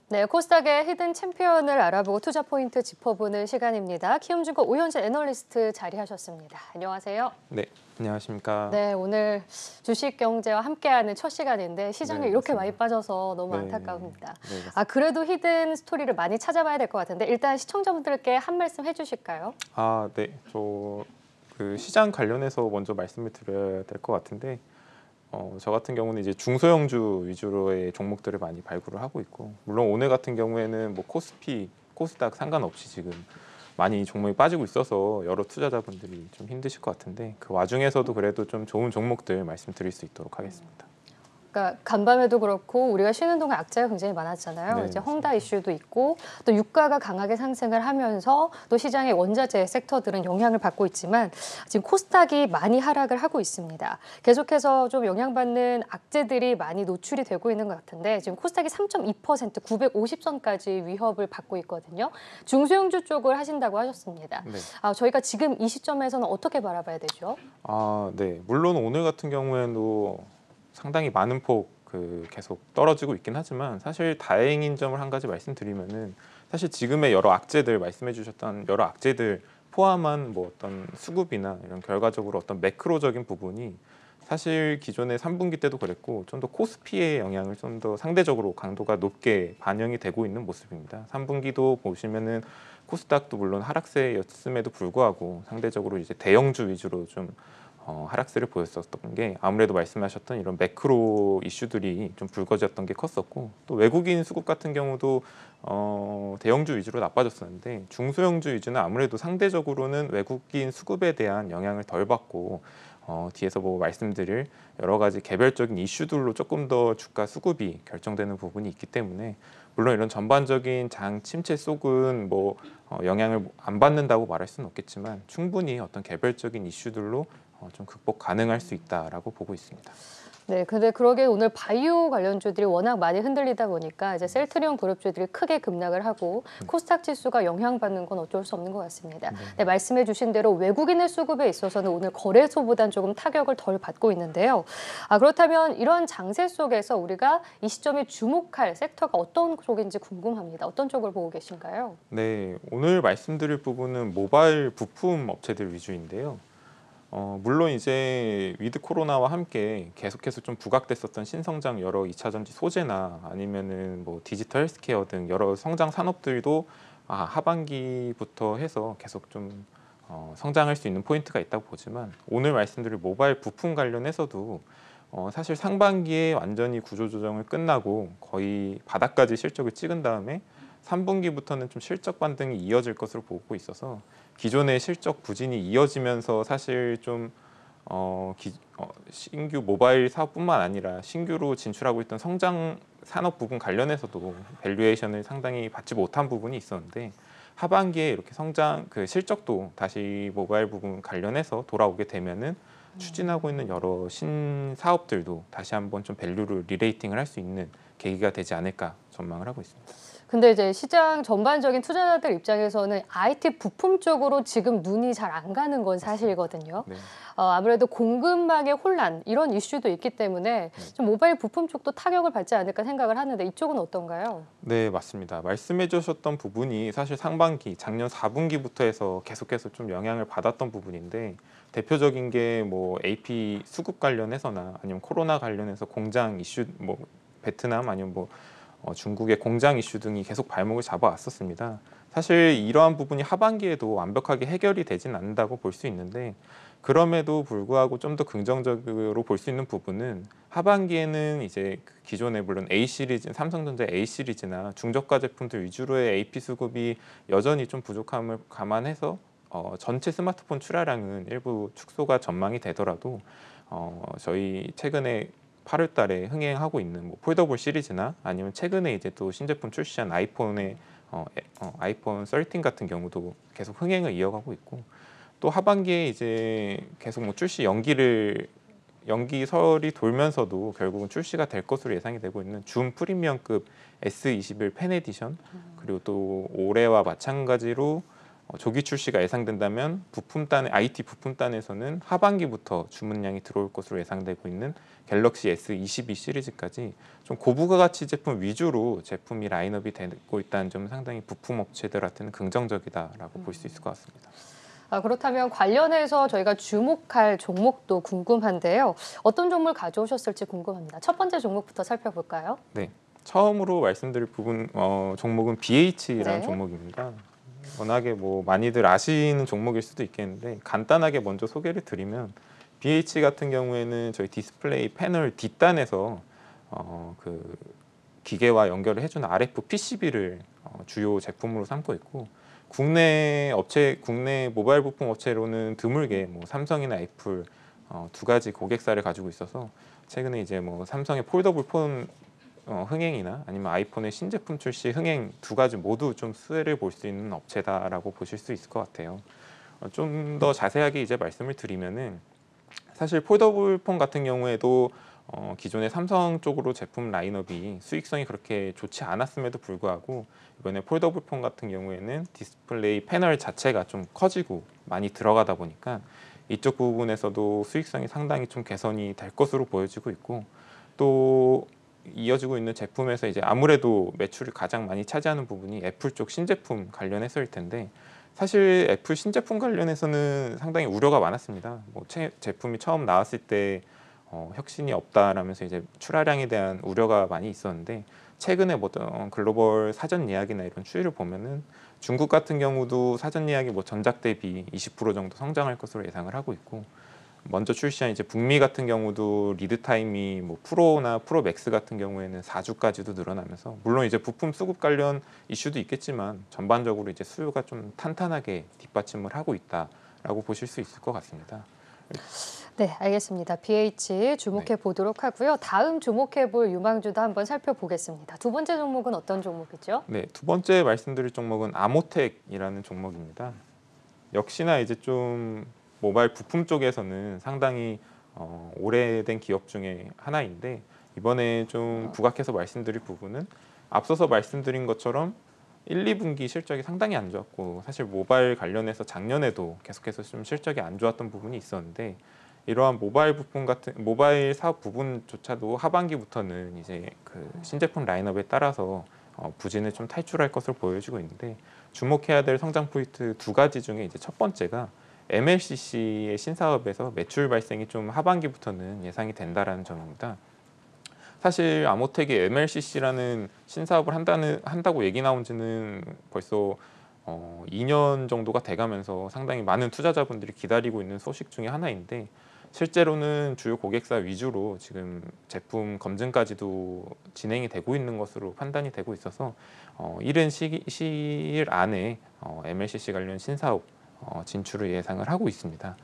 네, 코스닥의 히든 챔피언을 알아보고 투자 포인트 짚어보는 시간입니다. 키움증권 오현재 애널리스트 자리하셨습니다. 안녕하세요. 네, 안녕하십니까. 네, 오늘 주식 경제와 함께하는 첫 시간인데 시장에 네, 이렇게 많이 맞습니다. 빠져서 너무 네, 안타까웁니다. 네, 맞습니다. 그래도 히든 스토리를 많이 찾아봐야 될 것 같은데 일단 시청자분들께 한 말씀 해주실까요? 네, 그 시장 관련해서 먼저 말씀을 드려야 될 것 같은데, 저 같은 경우는 이제 중소형주 위주로의 종목들을 많이 발굴을 하고 있고, 물론 오늘 같은 경우에는 뭐 코스피, 코스닥 상관없이 지금 많이 종목이 빠지고 있어서 여러 투자자분들이 좀 힘드실 것 같은데, 그 와중에서도 그래도 좀 좋은 종목들 말씀드릴 수 있도록 하겠습니다. 그러니까 간밤에도 그렇고 우리가 쉬는 동안 악재가 굉장히 많았잖아요. 네, 이제 맞습니다. 헝다 이슈도 있고 또 유가가 강하게 상승을 하면서 또 시장의 원자재 섹터들은 영향을 받고 있지만 지금 코스닥이 많이 하락을 하고 있습니다. 계속해서 좀 영향받는 악재들이 많이 노출이 되고 있는 것 같은데 지금 코스닥이 3.2% 950선까지 위협을 받고 있거든요. 중소형주 쪽을 하신다고 하셨습니다. 네. 저희가 지금 이 시점에서는 어떻게 바라봐야 되죠? 네. 물론 오늘 같은 경우에도 상당히 많은 폭 계속 떨어지고 있긴 하지만 사실 다행인 점을 한 가지 말씀드리면은 사실 지금의 여러 악재들 말씀해 주셨던 여러 악재들 포함한 뭐 어떤 수급이나 이런 결과적으로 어떤 매크로적인 부분이 사실 기존의 3분기 때도 그랬고 좀 더 코스피의 영향을 좀 더 상대적으로 강도가 높게 반영이 되고 있는 모습입니다. 3분기도 보시면은 코스닥도 물론 하락세였음에도 불구하고 상대적으로 이제 대형주 위주로 좀 하락세를 보였었던 게 아무래도 말씀하셨던 이런 매크로 이슈들이 좀 불거졌던 게 컸었고 또 외국인 수급 같은 경우도 대형주 위주로 나빠졌었는데 중소형주 위주는 아무래도 상대적으로는 외국인 수급에 대한 영향을 덜 받고 뒤에서 뭐 말씀드릴 여러 가지 개별적인 이슈들로 조금 더 주가 수급이 결정되는 부분이 있기 때문에 물론 이런 전반적인 장 침체 속은 뭐 영향을 안 받는다고 말할 수는 없겠지만 충분히 어떤 개별적인 이슈들로 좀 극복 가능할 수 있다라고 보고 있습니다. 네, 근데 그러게 오늘 바이오 관련주들이 워낙 많이 흔들리다 보니까 이제 셀트리온 그룹주들이 크게 급락을 하고 코스닥 지수가 영향받는 건 어쩔 수 없는 것 같습니다. 네, 말씀해주신 대로 외국인의 수급에 있어서는 오늘 거래소보단 조금 타격을 덜 받고 있는데요. 그렇다면 이런 장세 속에서 우리가 이 시점에 주목할 섹터가 어떤 쪽인지 궁금합니다. 어떤 쪽을 보고 계신가요? 네, 오늘 말씀드릴 부분은 모바일 부품 업체들 위주인데요. 물론 이제 위드 코로나와 함께 계속해서 좀 부각됐었던 신성장 여러 2차 전지 소재나 아니면은 뭐 디지털 헬스케어 등 여러 성장 산업들도 하반기부터 해서 계속 좀 성장할 수 있는 포인트가 있다고 보지만 오늘 말씀드릴 모바일 부품 관련해서도 사실 상반기에 완전히 구조조정을 끝나고 거의 바닥까지 실적을 찍은 다음에 3분기부터는 좀 실적 반등이 이어질 것으로 보고 있어서 기존의 실적 부진이 이어지면서 사실 좀 신규 모바일 사업뿐만 아니라 신규로 진출하고 있던 성장 산업 부분 관련해서도 밸류에이션을 상당히 받지 못한 부분이 있었는데 하반기에 이렇게 성장 실적도 다시 모바일 부분 관련해서 돌아오게 되면은 추진하고 있는 여러 신사업들도 다시 한번 좀 밸류를 리레이팅을 할 수 있는 계기가 되지 않을까 전망을 하고 있습니다. 근데 이제 시장 전반적인 투자자들 입장에서는 IT 부품 쪽으로 지금 눈이 잘 안 가는 건 사실이거든요. 네. 아무래도 공급망의 혼란 이런 이슈도 있기 때문에 좀 모바일 부품 쪽도 타격을 받지 않을까 생각을 하는데 이쪽은 어떤가요? 네, 맞습니다. 말씀해 주셨던 부분이 사실 상반기, 작년 4분기부터 해서 계속해서 좀 영향을 받았던 부분인데 대표적인 게 뭐 AP 수급 관련해서나 아니면 코로나 관련해서 공장 이슈, 뭐 베트남 아니면 뭐 중국의 공장 이슈 등이 계속 발목을 잡아왔었습니다. 사실 이러한 부분이 하반기에도 완벽하게 해결이 되진 않는다고 볼 수 있는데 그럼에도 불구하고 좀 더 긍정적으로 볼 수 있는 부분은 하반기에는 이제 기존의 물론 A 시리즈, 삼성전자 A 시리즈나 중저가 제품들 위주로의 AP 수급이 여전히 좀 부족함을 감안해서 전체 스마트폰 출하량은 일부 축소가 전망이 되더라도 저희 최근에 8월 달에 흥행하고 있는 뭐 폴더블 시리즈나 아니면 최근에 이제 또 신제품 출시한 아이폰의 아이폰 13 같은 경우도 계속 흥행을 이어가고 있고 또 하반기에 이제 계속 뭐 출시 연기설이 돌면서도 결국은 출시가 될 것으로 예상이 되고 있는 줌 프리미엄급 S21 펜 에디션 그리고 또 올해와 마찬가지로 조기 출시가 예상된다면 부품단 IT 부품단에서는 하반기부터 주문량이 들어올 것으로 예상되고 있는 갤럭시 S22 시리즈까지 좀 고부가가치 제품 위주로 제품이 라인업이 되고 있다는 점은 상당히 부품 업체들한테는 긍정적이다라고 볼 수 있을 것 같습니다. 그렇다면 관련해서 저희가 주목할 종목도 궁금한데요. 어떤 종목을 가져오셨을지 궁금합니다. 첫 번째 종목부터 살펴볼까요? 네, 처음으로 말씀드릴 종목은 BH라는 네. 종목입니다. 워낙에 뭐 많이들 아시는 종목일 수도 있겠는데 간단하게 먼저 소개를 드리면 BH 같은 경우에는 저희 디스플레이 패널 뒷단에서 그 기계와 연결을 해주는 RF PCB를 주요 제품으로 삼고 있고 국내 모바일 부품 업체로는 드물게 뭐 삼성이나 애플 두 가지 고객사를 가지고 있어서 최근에 이제 뭐 삼성의 폴더블 폰 흥행이나 아니면 아이폰의 신제품 출시 흥행 두 가지 모두 좀 수혜를 볼 수 있는 업체다라고 보실 수 있을 것 같아요. 좀 더 자세하게 이제 말씀을 드리면은 사실 폴더블 폰 같은 경우에도 기존의 삼성 쪽으로 제품 라인업이 수익성이 그렇게 좋지 않았음에도 불구하고 이번에 폴더블 폰 같은 경우에는 디스플레이 패널 자체가 좀 커지고 많이 들어가다 보니까 이쪽 부분에서도 수익성이 상당히 좀 개선이 될 것으로 보여지고 있고 또 이어지고 있는 제품에서 이제 아무래도 매출을 가장 많이 차지하는 부분이 애플 쪽 신제품 관련해서일 텐데 사실 애플 신제품 관련해서는 상당히 우려가 많았습니다. 뭐 제품이 처음 나왔을 때 혁신이 없다라면서 이제 출하량에 대한 우려가 많이 있었는데 최근에 뭐 글로벌 사전 예약이나 이런 추이를 보면은 중국 같은 경우도 사전 예약이 뭐 전작 대비 20% 정도 성장할 것으로 예상을 하고 있고 먼저 출시한 이제 북미 같은 경우도 리드 타임이 뭐 프로나 프로 맥스 같은 경우에는 4주까지도 늘어나면서 물론 이제 부품 수급 관련 이슈도 있겠지만 전반적으로 이제 수요가 좀 탄탄하게 뒷받침을 하고 있다라고 보실 수 있을 것 같습니다. 네, 알겠습니다. BH 주목해 보도록 하고요. 다음 주목해 볼 유망주도 한번 살펴보겠습니다. 두 번째 종목은 어떤 종목이죠? 네, 두 번째 말씀드릴 종목은 아모텍이라는 종목입니다. 역시나 이제 좀 모바일 부품 쪽에서는 상당히 오래된 기업 중에 하나인데 이번에 좀 부각해서 말씀드릴 부분은 앞서서 말씀드린 것처럼 1, 2분기 실적이 상당히 안 좋았고 사실 모바일 관련해서 작년에도 계속해서 좀 실적이 안 좋았던 부분이 있었는데 이러한 모바일 사업 부분조차도 하반기부터는 이제 그 신제품 라인업에 따라서 부진을 좀 탈출할 것으로 보여지고 있는데 주목해야 될 성장 포인트 두 가지 중에 이제 첫 번째가 MLCC의 신사업에서 매출 발생이 좀 하반기부터는 예상이 된다라는 점입니다. 사실 아모텍이 MLCC라는 신사업을 한다고 얘기 나온 지는 벌써 2년 정도가 돼가면서 상당히 많은 투자자분들이 기다리고 있는 소식 중에 하나인데 실제로는 주요 고객사 위주로 지금 제품 검증까지도 진행이 되고 있는 것으로 판단이 되고 있어서 이른 시일 안에 MLCC 관련 신사업 진출을 예상을 하고 있습니다.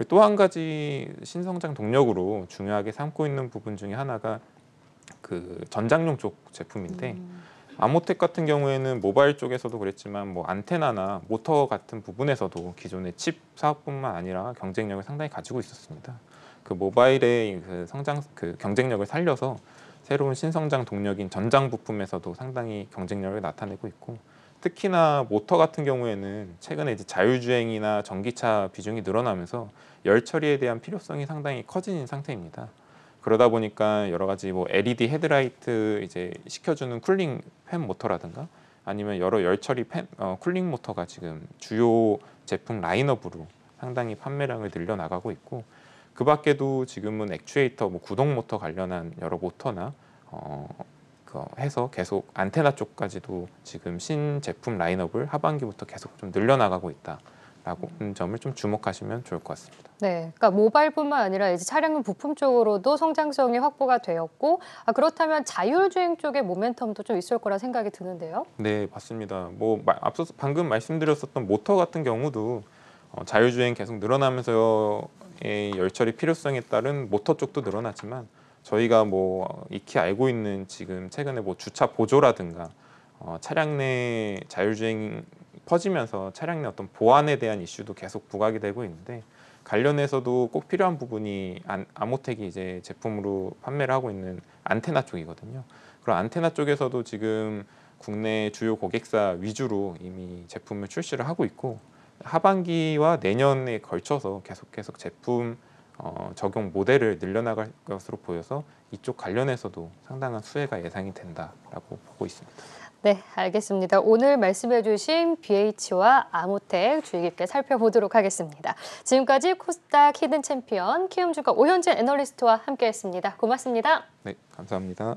또 한 가지 신성장 동력으로 중요하게 삼고 있는 부분 중에 하나가 그 전장용 쪽 제품인데 아모텍 같은 경우에는 모바일 쪽에서도 그랬지만 뭐 안테나나 모터 같은 부분에서도 기존의 칩 사업뿐만 아니라 경쟁력을 상당히 가지고 있었습니다. 그 모바일의 그 경쟁력을 살려서 새로운 신성장 동력인 전장 부품에서도 상당히 경쟁력을 나타내고 있고 특히나 모터 같은 경우에는 최근에 이제 자율주행이나 전기차 비중이 늘어나면서 열 처리에 대한 필요성이 상당히 커진 상태입니다. 그러다 보니까 여러 가지 뭐 LED 헤드라이트 이제 식혀주는 쿨링 팬 모터라든가 아니면 여러 열 처리 쿨링 모터가 지금 주요 제품 라인업으로 상당히 판매량을 늘려나가고 있고 그 밖에도 지금은 액추에이터, 뭐 구동 모터 관련한 여러 모터나 해서 계속 안테나 쪽까지도 지금 신제품 라인업을 하반기부터 계속 좀 늘려나가고 있다라고 점을 좀 주목하시면 좋을 것 같습니다. 네, 그러니까 모바일뿐만 아니라 이제 차량용 부품 쪽으로도 성장성이 확보가 되었고, 그렇다면 자율주행 쪽의 모멘텀도 좀 있을 거라 생각이 드는데요. 네, 맞습니다. 뭐 앞서서 방금 말씀드렸었던 모터 같은 경우도 자율주행 계속 늘어나면서의 열처리 필요성에 따른 모터 쪽도 늘어났지만 저희가 뭐 익히 알고 있는 지금 최근에 뭐 주차 보조라든가 차량 내 자율주행 퍼지면서 차량 내 어떤 보안에 대한 이슈도 계속 부각이 되고 있는데 관련해서도 꼭 필요한 부분이 아모텍이 이제 제품으로 판매를 하고 있는 안테나 쪽이거든요. 그런 안테나 쪽에서도 지금 국내 주요 고객사 위주로 이미 제품을 출시를 하고 있고 하반기와 내년에 걸쳐서 계속 제품 적용 모델을 늘려나갈 것으로 보여서 이쪽 관련해서도 상당한 수혜가 예상이 된다라고 보고 있습니다. 네, 알겠습니다. 오늘 말씀해주신 BH와 아모텍 주의 깊게 살펴보도록 하겠습니다. 지금까지 코스닥 히든 챔피언 키움증권 오현진 애널리스트와 함께했습니다. 고맙습니다. 네, 감사합니다.